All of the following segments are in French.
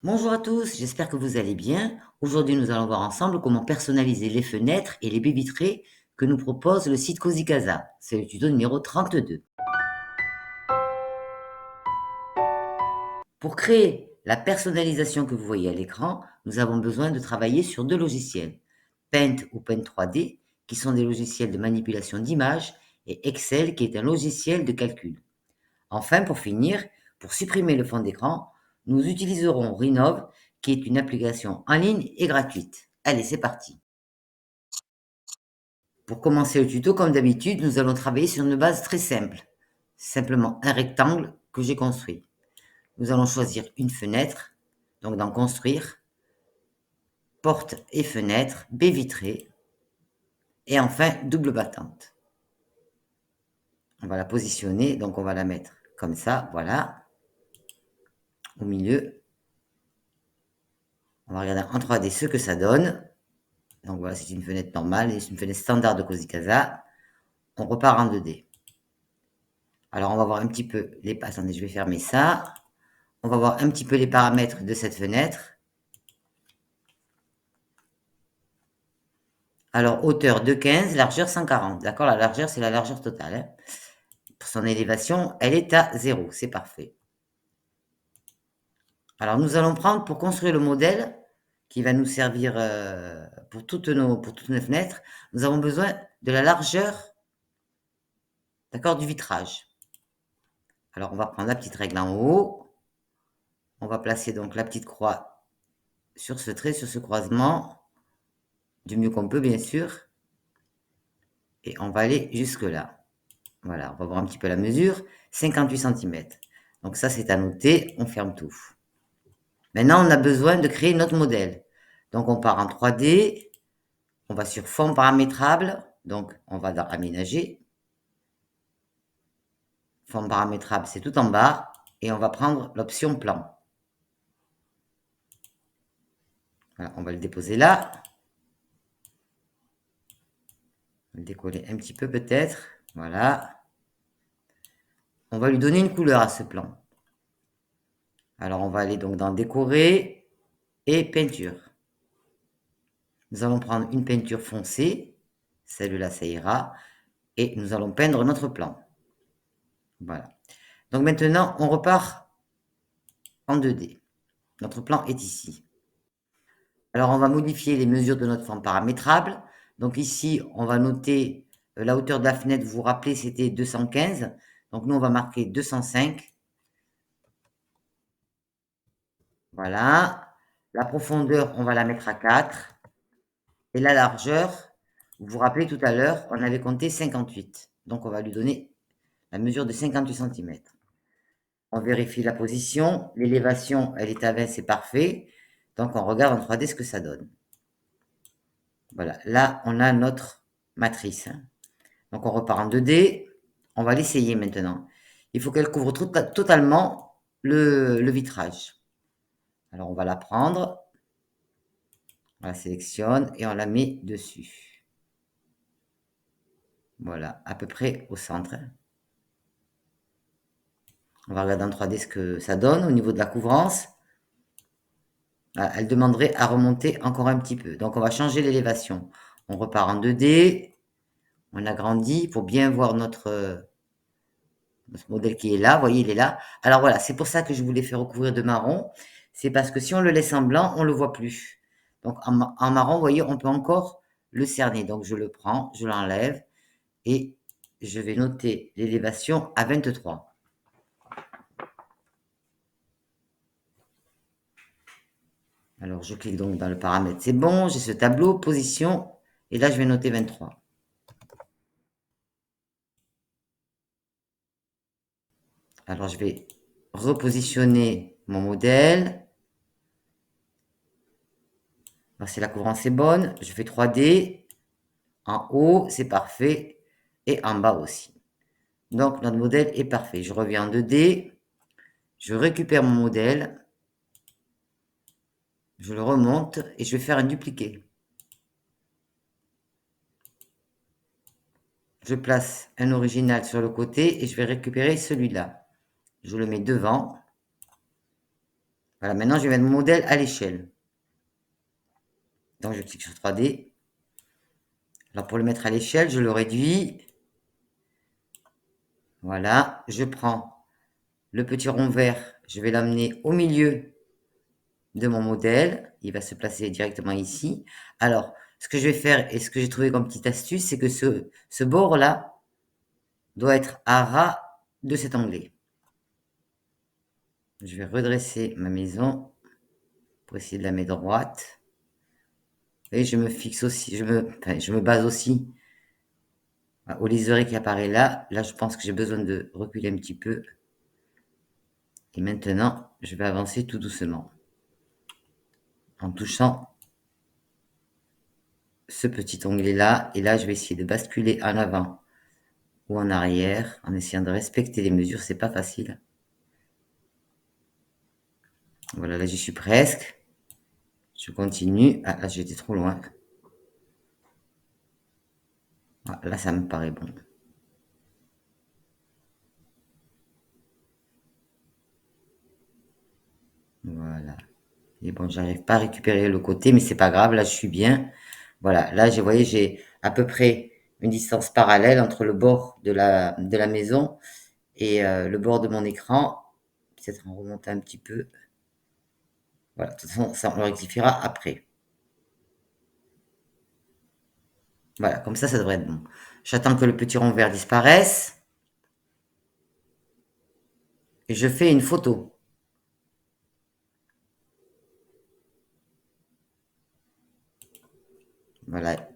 Bonjour à tous, j'espère que vous allez bien. Aujourd'hui, nous allons voir ensemble comment personnaliser les fenêtres et les baies vitrées que nous propose le site Cozy Casa. C'est le tuto numéro 32. Pour créer la personnalisation que vous voyez à l'écran, nous avons besoin de travailler sur deux logiciels, Paint ou Paint 3D, qui sont des logiciels de manipulation d'images, et Excel, qui est un logiciel de calcul. Enfin, pour finir, pour supprimer le fond d'écran, nous utiliserons Renov, qui est une application en ligne et gratuite. Allez, c'est parti. Pour commencer le tuto, comme d'habitude, nous allons travailler sur une base très simple. Simplement un rectangle que j'ai construit. Nous allons choisir une fenêtre, donc dans Construire, Porte et fenêtre, baie vitrée, et enfin double battante. On va la positionner, donc on va la mettre comme ça, voilà, au milieu. On va regarder en 3D ce que ça donne. Donc voilà, c'est une fenêtre normale, c'est une fenêtre standard de Cozy Casa. On repart en 2D. Alors on va voir un petit peu les... Attendez, je vais fermer ça. On va voir un petit peu les paramètres de cette fenêtre. Alors, hauteur 2,15, largeur 140. D'accord, la largeur, c'est la largeur totale. Hein. Pour son élévation, elle est à 0. C'est parfait. Alors, nous allons prendre, pour construire le modèle, qui va nous servir pour toutes nos fenêtres, nous avons besoin de la largeur, d'accord, du vitrage. Alors, on va prendre la petite règle en haut. On va placer donc la petite croix sur ce trait, sur ce croisement, du mieux qu'on peut, bien sûr. Et on va aller jusque-là. Voilà, on va voir un petit peu la mesure. 58 cm. Donc ça, c'est à noter. On ferme tout. Maintenant, on a besoin de créer notre modèle. Donc, on part en 3D. On va sur Fond paramétrable. Donc, on va dans Aménager. Fond paramétrable, c'est tout en bas. Et on va prendre l'option Plan. Voilà, on va le déposer là. On va le décoller un petit peu peut-être. Voilà. On va lui donner une couleur à ce plan. Alors, on va aller donc dans Décorer et Peinture. Nous allons prendre une peinture foncée. Celle-là, ça ira. Et nous allons peindre notre plan. Voilà. Donc maintenant, on repart en 2D. Notre plan est ici. Alors, on va modifier les mesures de notre fond paramétrable. Donc ici, on va noter la hauteur de la fenêtre. Vous vous rappelez, c'était 215. Donc nous, on va marquer 205. Voilà. La profondeur, on va la mettre à 4. Et la largeur, vous vous rappelez tout à l'heure, on avait compté 58. Donc on va lui donner la mesure de 58 cm. On vérifie la position. L'élévation, elle est à 20, c'est parfait. Donc on regarde en 3D ce que ça donne. Voilà, là, on a notre matrice. Hein. Donc on repart en 2D. On va l'essayer maintenant. Il faut qu'elle couvre totalement le vitrage. Alors on va la prendre. On la sélectionne et on la met dessus. Voilà, à peu près au centre. On va regarder en 3D ce que ça donne au niveau de la couvrance. Voilà, elle demanderait à remonter encore un petit peu. Donc on va changer l'élévation. On repart en 2D. On agrandit pour bien voir notre modèle qui est là. Vous voyez, il est là. Alors voilà, c'est pour ça que je voulais faire recouvrir de marron. C'est parce que si on le laisse en blanc, on ne le voit plus. Donc en marron, vous voyez, on peut encore le cerner. Donc je le prends, je l'enlève et je vais noter l'élévation à 23. Alors je clique donc dans le paramètre, c'est bon, j'ai ce tableau, position, et là je vais noter 23. Alors je vais repositionner mon modèle. Si la couvrance est bonne, je fais 3D. En haut, c'est parfait. Et en bas aussi. Donc notre modèle est parfait. Je reviens en 2D. Je récupère mon modèle. Je le remonte et je vais faire un dupliqué. Je place un original sur le côté et je vais récupérer celui-là. Je le mets devant. Voilà, maintenant je vais mettre mon modèle à l'échelle. Donc je clique sur 3D. Alors pour le mettre à l'échelle, je le réduis. Voilà, je prends le petit rond vert, je vais l'amener au milieu de mon modèle. Il va se placer directement ici. Alors, ce que je vais faire et ce que j'ai trouvé comme petite astuce, c'est que ce bord-là doit être à ras de cet onglet. Je vais redresser ma maison pour essayer de la mettre droite. Et je me fixe aussi, je me base aussi au liseré qui apparaît là. Là, je pense que j'ai besoin de reculer un petit peu. Et maintenant, je vais avancer tout doucement en touchant ce petit onglet là. Et là, je vais essayer de basculer en avant ou en arrière en essayant de respecter les mesures. C'est pas facile. Voilà, là, j'y suis presque. Je continue. Ah, là, j'étais trop loin. Ah, là, ça me paraît bon. Voilà. Et bon, j'arrive pas à récupérer le côté, mais c'est pas grave. Là, je suis bien. Voilà. Là, vous voyez, j'ai à peu près une distance parallèle entre le bord de la maison et le bord de mon écran. Peut-être en remonter un petit peu. Voilà. De toute façon, ça, on le rectifiera après. Voilà. Comme ça devrait être bon. J'attends que le petit rond vert disparaisse. Et je fais une photo. Voilà.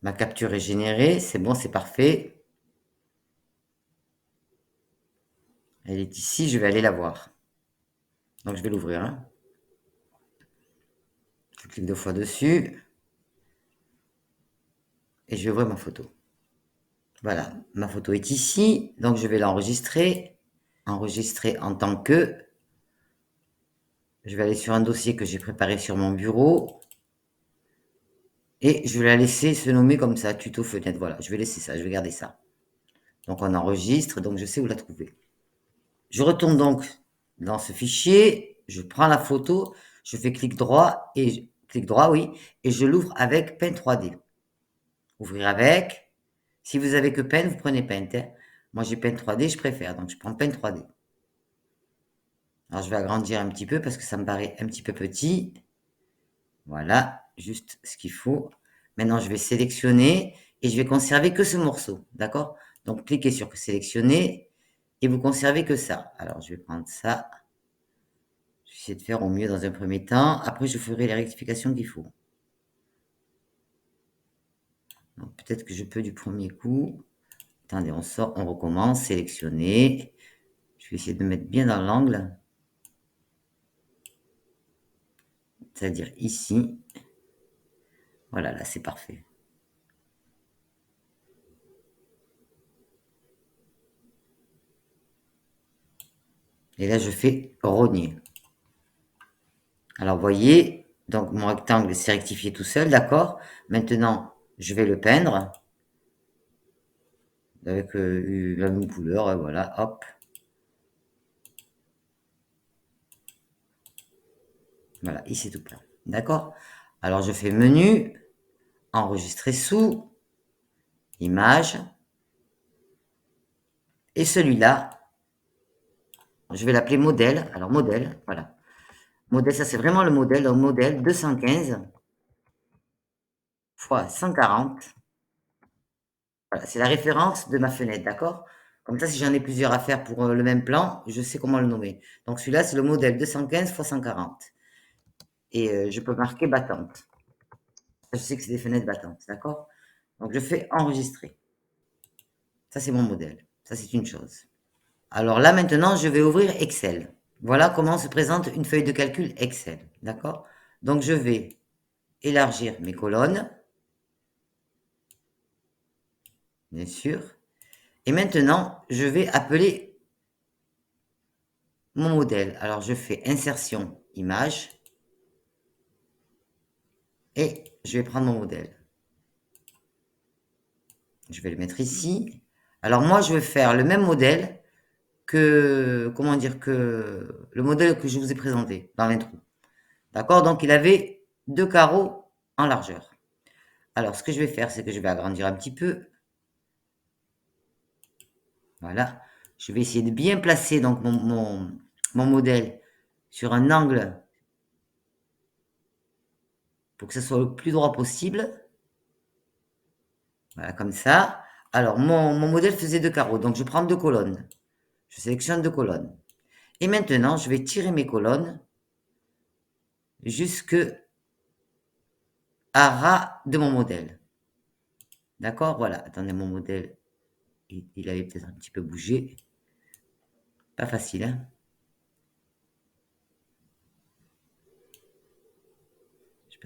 Ma capture est générée. C'est bon, c'est parfait. Elle est ici. Je vais aller la voir. Donc, je vais l'ouvrir. Hein. Je clique 2 fois dessus. Et je vais ouvrir ma photo. Voilà, ma photo est ici. Donc, je vais l'enregistrer. Enregistrer en tant que. Je vais aller sur un dossier que j'ai préparé sur mon bureau. Et je vais la laisser se nommer comme ça, tuto fenêtre. Voilà, je vais laisser ça, je vais garder ça. Donc, on enregistre, donc je sais où la trouver. Je retourne donc dans ce fichier. Je prends la photo. Je fais clic droit, oui, et je l'ouvre avec Paint 3D. Ouvrir avec. Si vous avez que Paint, vous prenez Paint. Hein. Moi, j'ai Paint 3D, je préfère, donc je prends Paint 3D. Alors, je vais agrandir un petit peu parce que ça me paraît un petit peu petit. Voilà, juste ce qu'il faut. Maintenant, je vais sélectionner et je vais conserver que ce morceau. D'accord? Donc, cliquez sur sélectionner et vous conservez que ça. Alors, je vais prendre ça. Je vais essayer de faire au mieux dans un premier temps. Après, je ferai les rectifications qu'il faut. Peut-être que je peux du premier coup. Attendez, on sort, on recommence. Sélectionner. Je vais essayer de me mettre bien dans l'angle. C'est-à-dire ici. Voilà, là, c'est parfait. Et là, je fais rogner. Alors, vous voyez, donc mon rectangle s'est rectifié tout seul, d'accord? Maintenant, je vais le peindre avec la même couleur, voilà, hop. Voilà, ici tout plein, d'accord? Alors, je fais menu, enregistrer sous, image, et celui-là, je vais l'appeler modèle. Alors, modèle, voilà. Modèle, ça c'est vraiment le modèle, donc modèle 215 x 140. Voilà, c'est la référence de ma fenêtre, d'accord? Comme ça, si j'en ai plusieurs à faire pour le même plan, je sais comment le nommer. Donc celui-là, c'est le modèle 215 x 140. Et je peux marquer battante. Je sais que c'est des fenêtres battantes, d'accord? Donc je fais enregistrer. Ça, c'est mon modèle. Ça, c'est une chose. Alors là, maintenant, je vais ouvrir Excel. Voilà comment se présente une feuille de calcul Excel, d'accord? Donc je vais élargir mes colonnes, bien sûr. Et maintenant, je vais appeler mon modèle. Alors, je fais insertion, image, et je vais prendre mon modèle. Je vais le mettre ici. Alors, moi, je vais faire le même modèle que, comment dire, que le modèle que je vous ai présenté dans l'intro. D'accord? Donc, il avait 2 carreaux en largeur. Alors, ce que je vais faire, c'est que je vais agrandir un petit peu. Voilà. Je vais essayer de bien placer donc mon modèle sur un angle pour que ce soit le plus droit possible. Voilà, comme ça. Alors, mon modèle faisait 2 carreaux, donc je prends 2 colonnes. Je sélectionne 2 colonnes. Et maintenant, je vais tirer mes colonnes jusque à ras de mon modèle. D'accord? Voilà. Attendez, mon modèle, il avait peut-être un petit peu bougé. Pas facile, hein?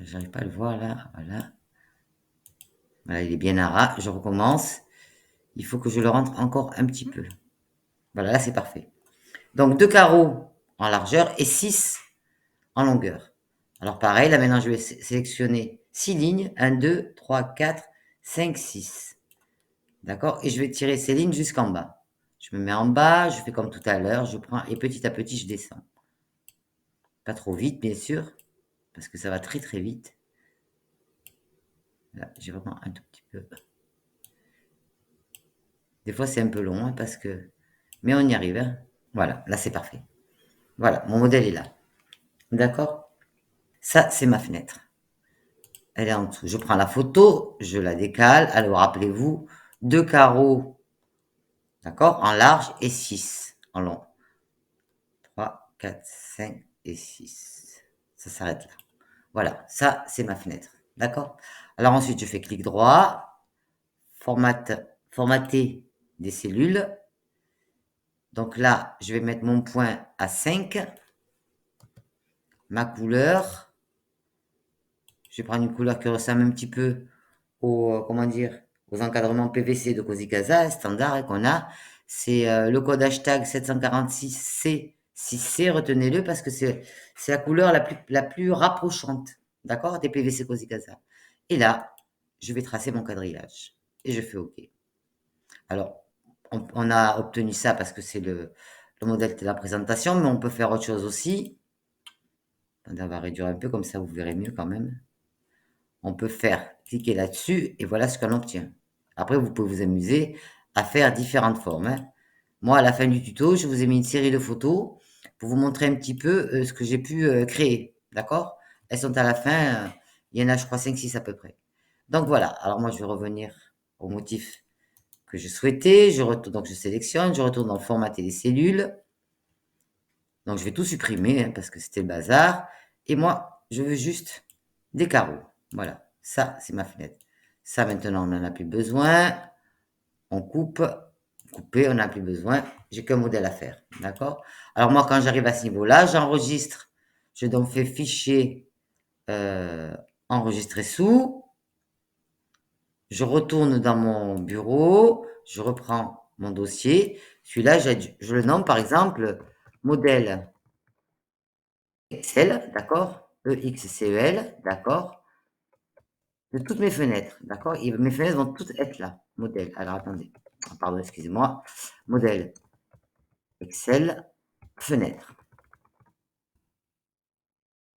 J'arrive pas à le voir là. Voilà. Voilà, il est bien à ras. Je recommence. Il faut que je le rentre encore un petit peu. Voilà, là c'est parfait. Donc 2 carreaux en largeur et 6 en longueur. Alors pareil, là maintenant je vais sélectionner 6 lignes. 1, 2, 3, 4, 5, 6. D'accord? Et je vais tirer ces lignes jusqu'en bas. Je me mets en bas, je fais comme tout à l'heure, je prends et petit à petit je descends. Pas trop vite bien sûr, parce que ça va très très vite. Là, j'ai vraiment un tout petit peu. Des fois c'est un peu long, hein, parce que... Mais on y arrive, hein. Voilà, là c'est parfait. Voilà, mon modèle est là. D'accord? Ça, c'est ma fenêtre. Elle est en dessous. Je prends la photo, je la décale. Alors, rappelez-vous, 2 carreaux, d'accord, en large et 6 en long. 3, 4, 5 et 6. Ça s'arrête là. Voilà, ça, c'est ma fenêtre. D'accord? Alors ensuite, je fais clic droit, formater des cellules. Donc là, je vais mettre mon point à 5. Ma couleur. Je vais prendre une couleur qui ressemble un petit peu aux, comment dire, aux encadrements PVC de Cozy Casa, standard, et qu'on a. C'est le code hashtag 746C6C, retenez-le parce que c'est la couleur la plus rapprochante, d'accord, des PVC Cozy Casa. Et là, je vais tracer mon quadrillage et je fais OK. Alors, on a obtenu ça parce que c'est le modèle de la présentation, mais on peut faire autre chose aussi. Attendez, on va réduire un peu, comme ça vous verrez mieux quand même. On peut faire cliquer là-dessus et voilà ce qu'on obtient. Après, vous pouvez vous amuser à faire différentes formes, hein. Moi, à la fin du tuto, je vous ai mis une série de photos pour vous montrer un petit peu ce que j'ai pu créer. D'accord? Elles sont à la fin. Il y en a, je crois, 5-6 à peu près. Donc voilà. Alors moi, je vais revenir au motif que je souhaitais. Donc je sélectionne, je retourne dans formater les cellules. Donc je vais tout supprimer hein, parce que c'était le bazar. Et moi, je veux juste des carreaux. Voilà, ça c'est ma fenêtre. Ça maintenant, on n'en a plus besoin. On coupe, couper, on n'a plus besoin. J'ai qu'un modèle à faire, d'accord? Alors moi, quand j'arrive à ce niveau-là, j'enregistre. Je donc fais fichier enregistrer sous. Je retourne dans mon bureau. Je reprends mon dossier. Celui-là, je le nomme par exemple modèle Excel, d'accord? EXCEL, d'accord? De toutes mes fenêtres, d'accord? Mes fenêtres vont toutes être là. Modèle. Alors attendez. Pardon, excusez-moi. Modèle Excel, fenêtre.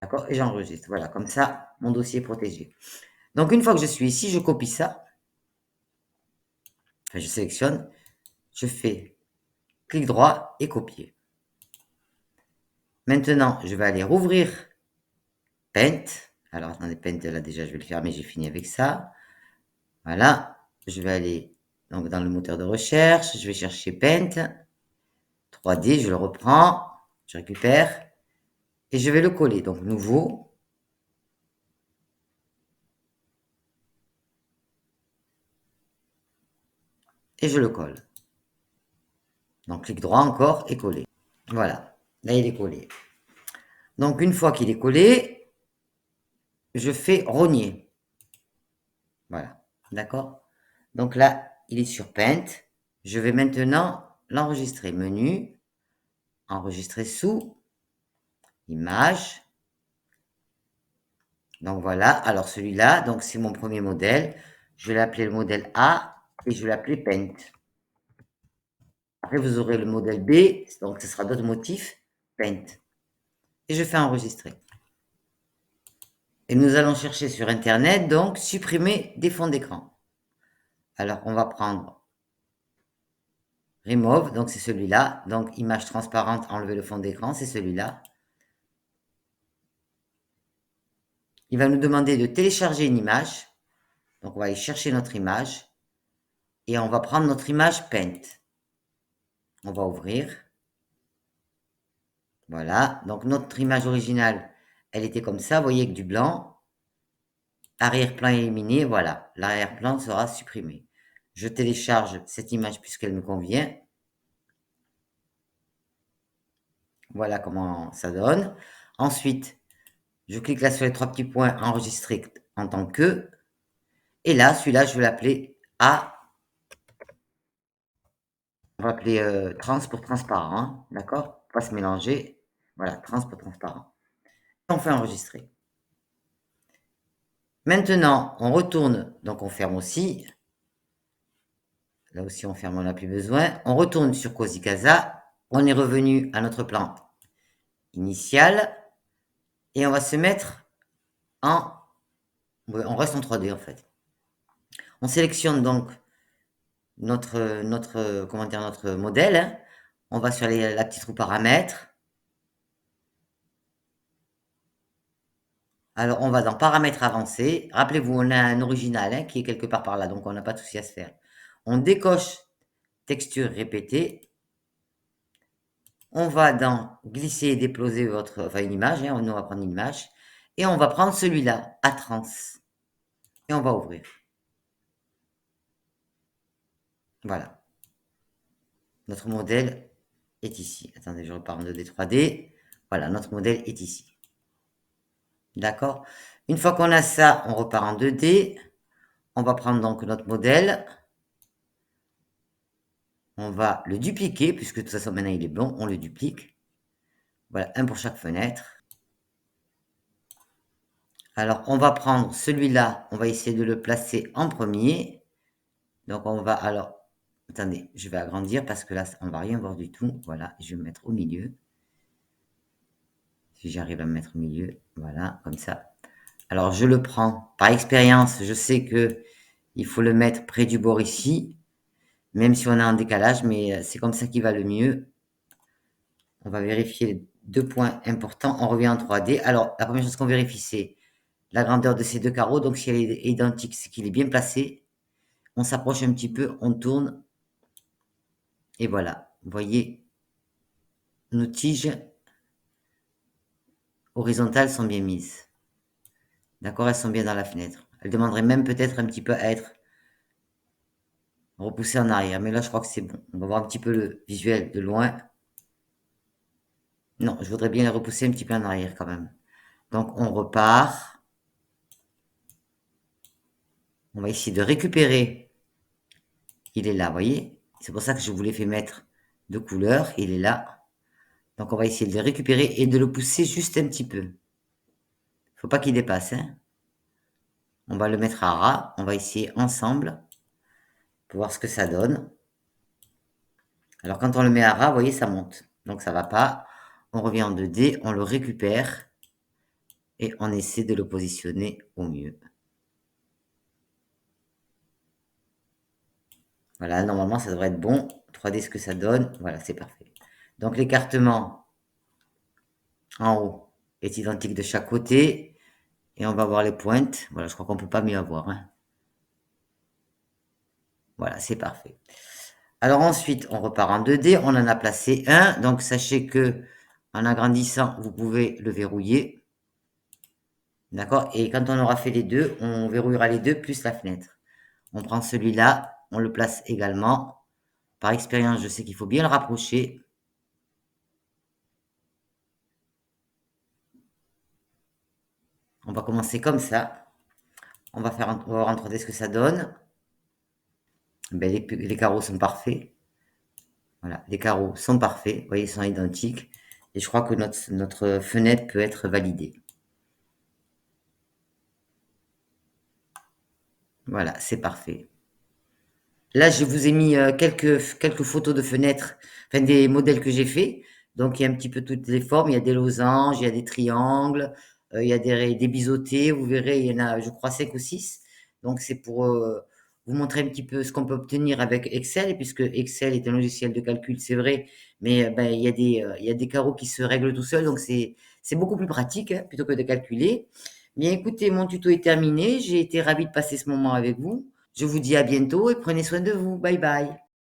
D'accord? Et j'enregistre. Voilà, comme ça, mon dossier est protégé. Donc, une fois que je suis ici, je copie ça. Enfin, je sélectionne. Je fais clic droit et copier. Maintenant, je vais aller rouvrir Paint. Alors, attendez, Paint, là, déjà, je vais le fermer. J'ai fini avec ça. Voilà. Je vais aller donc, dans le moteur de recherche. Je vais chercher Paint. 3D, je le reprends. Je récupère. Et je vais le coller. Donc, nouveau. Et je le colle. Donc, clic droit encore et coller. Voilà. Là, il est collé. Donc, une fois qu'il est collé, je fais rogner. Voilà. D'accord? Donc là, il est sur Paint. Je vais maintenant l'enregistrer. Menu, enregistrer sous, image. Donc voilà. Alors celui-là, donc c'est mon premier modèle. Je vais l'appeler le modèle A et je vais l'appeler Paint. Après, vous aurez le modèle B, donc ce sera d'autres motifs, Paint. Et je fais enregistrer. Et nous allons chercher sur Internet, donc, supprimer des fonds d'écran. Alors, on va prendre Remove, donc c'est celui-là. Donc, image transparente, enlever le fond d'écran, c'est celui-là. Il va nous demander de télécharger une image. Donc, on va aller chercher notre image. Et on va prendre notre image Paint. On va ouvrir. Voilà. Donc, notre image originale, elle était comme ça. Vous voyez, avec du blanc. Arrière-plan éliminé. Voilà. L'arrière-plan sera supprimé. Je télécharge cette image puisqu'elle me convient. Voilà comment ça donne. Ensuite, je clique là sur les trois petits points, enregistrer en tant que. Et là, celui-là, je vais l'appeler A. On va appeler trans pour transparent, hein, d'accord? Pas se mélanger. Voilà, trans pour transparent. On fait enregistrer. Maintenant, on retourne, donc on ferme aussi. Là aussi, on ferme, on n'a plus besoin. On retourne sur Cozy Casa. On est revenu à notre plan initial. Et on va se mettre en. On reste en 3D en fait. On sélectionne donc notre modèle. Hein. On va sur la petite roue paramètres. Alors, on va dans paramètres avancés. Rappelez-vous, on a un original hein, qui est quelque part par là, donc on n'a pas de souci à se faire. On décoche texture répétée. On va dans glisser et déposer une image. Hein, on va prendre une image. Et on va prendre celui-là, à trans. Et on va ouvrir. Voilà. Notre modèle est ici. Attendez, je repars en 2D, 3D. Voilà, notre modèle est ici. D'accord? Une fois qu'on a ça, on repart en 2D. On va prendre donc notre modèle. On va le dupliquer, puisque de toute façon maintenant il est bon, on le duplique. Voilà, un pour chaque fenêtre. Alors, on va prendre celui-là, on va essayer de le placer en premier. Donc, on va, alors, attendez, je vais agrandir parce que là, on va rien voir du tout. Voilà, je vais me mettre au milieu. Si j'arrive à me mettre au milieu, voilà, comme ça. Alors, je le prends. Par expérience, je sais que il faut le mettre près du bord ici, même si on a un décalage, mais c'est comme ça qui va le mieux. On va vérifier les 2 points importants. On revient en 3D. Alors, la première chose qu'on vérifie, c'est la grandeur de ces 2 carreaux. Donc, si elle est identique, c'est qu'il est bien placé. On s'approche un petit peu, on tourne. Et voilà. Vous voyez, nos tiges horizontales sont bien mises. D'accord? Elles sont bien dans la fenêtre. Elles demanderaient même peut-être un petit peu à être repoussées en arrière. Mais là, je crois que c'est bon. On va voir un petit peu le visuel de loin. Non, je voudrais bien les repousser un petit peu en arrière quand même. Donc, on repart. On va essayer de récupérer. Il est là, vous voyez? C'est pour ça que je vous l'ai fait mettre de couleur. Il est là. Donc, on va essayer de le récupérer et de le pousser juste un petit peu. Faut pas qu'il dépasse. Hein. On va le mettre à ras. On va essayer ensemble pour voir ce que ça donne. Alors, quand on le met à ras, vous voyez, ça monte. Donc, ça va pas. On revient en 2D, on le récupère et on essaie de le positionner au mieux. Voilà, normalement, ça devrait être bon. 3D, ce que ça donne. Voilà, c'est parfait. Donc, l'écartement en haut est identique de chaque côté. Et on va voir les pointes. Voilà, je crois qu'on peut pas mieux avoir. Hein. Voilà, c'est parfait. Alors ensuite, on repart en 2D. On en a placé un. Donc, sachez que en agrandissant, vous pouvez le verrouiller. D'accord? Et quand on aura fait les deux, on verrouillera les deux plus la fenêtre. On prend celui-là, on le place également. Par expérience, je sais qu'il faut bien le rapprocher. On va commencer comme ça. On va voir en 3D ce que ça donne. Ben, les carreaux sont parfaits. Voilà, les carreaux sont parfaits. Vous voyez, ils sont identiques. Et je crois que notre fenêtre peut être validée. Voilà, c'est parfait. Là, je vous ai mis quelques photos de fenêtres, enfin des modèles que j'ai faits. Donc, il y a un petit peu toutes les formes. Il y a des losanges, il y a des triangles, il y a des biseautés. Vous verrez, il y en a, je crois, 5 ou 6. Donc, c'est pour vous montrer un petit peu ce qu'on peut obtenir avec Excel. Et puisque Excel est un logiciel de calcul, c'est vrai, mais ben, il y a des carreaux qui se règlent tout seuls. Donc, c'est beaucoup plus pratique hein, plutôt que de calculer. Bien, écoutez, mon tuto est terminé. J'ai été ravie de passer ce moment avec vous. Je vous dis à bientôt et prenez soin de vous. Bye bye.